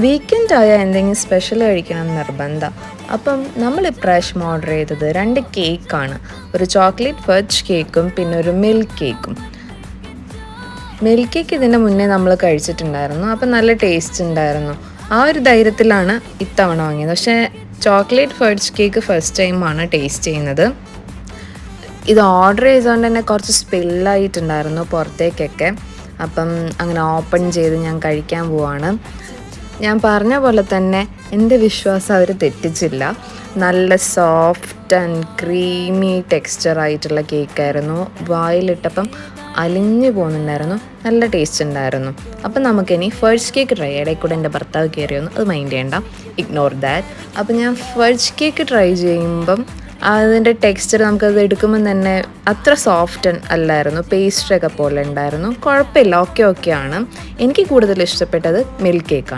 Weekend ആയാൽ എന്തെങ്കിലും special കഴിക്കണം എന്ന് നിർബന്ധം. അപ്പം നമ്മൾ ഇപ്രാവശ്യം ഓർഡർ ചെയ്തത് 2 കേക്കാണ്. ഒരു ചോക്ലേറ്റ് ഫഡ്ജ് കേക്കും പിന്നെ ഒരു മിൽക്ക് കേക്കും. മിൽക്ക് കേക്ക് ഇതിൻ്റെ മുന്നേ നമ്മൾ കഴിച്ചിട്ടുണ്ടായിരുന്നു. അപ്പം നല്ല ടേസ്റ്റ് ഉണ്ടായിരുന്നു. ആ ഒരു ധൈര്യത്തിലാണ് ഇത്തവണ വാങ്ങിയത്. പക്ഷേ ചോക്ലേറ്റ് ഫഡ്ജ് കേക്ക് ഫസ്റ്റ് ടൈമാണ് ടേസ്റ്റ് ചെയ്യുന്നത്. ഇത് ഓർഡർ ചെയ്തുകൊണ്ട് തന്നെ കുറച്ച് സ്പില്ലായിട്ടുണ്ടായിരുന്നു പുറത്തേക്കൊക്കെ. അപ്പം അങ്ങനെ ഓപ്പൺ ചെയ്ത് ഞാൻ കഴിക്കാൻ പോവാണ്. ഞാൻ പറഞ്ഞ പോലെ തന്നെ എൻ്റെ വിശ്വാസം അവർ തെറ്റിച്ചില്ല. നല്ല സോഫ്റ്റ് ആൻഡ് ക്രീമി ടെക്സ്ചറായിട്ടുള്ള കേക്കായിരുന്നു. വായിലിട്ടപ്പം അലിഞ്ഞു പോകുന്നുണ്ടായിരുന്നു. നല്ല ടേസ്റ്റ് ഉണ്ടായിരുന്നു. അപ്പം നമുക്കിനി ഫഡ്ജ് കേക്ക് ട്രൈ ചെയ്യാം. ഇടയിൽ കൂടെ എൻ്റെ ഭർത്താവ് കയറി വന്നു, അത് മൈൻഡ് ചെയ്യണ്ട, ഇഗ്നോർ ദാറ്റ്. അപ്പം ഞാൻ ഫഡ്ജ് കേക്ക് ട്രൈ ചെയ്യുമ്പം അതിൻ്റെ ടെക്സ്ചർ നമുക്കത് എടുക്കുമ്പം തന്നെ അത്ര സോഫ്റ്റ് അല്ലായിരുന്നു. പേസ്ട്രിയൊക്കെ പോലെ ഉണ്ടായിരുന്നു. കുഴപ്പമില്ല, ഓക്കെ ആണ്. എനിക്ക് കൂടുതൽ ഇഷ്ടപ്പെട്ടത് മിൽക്ക് കേക്കാണ്.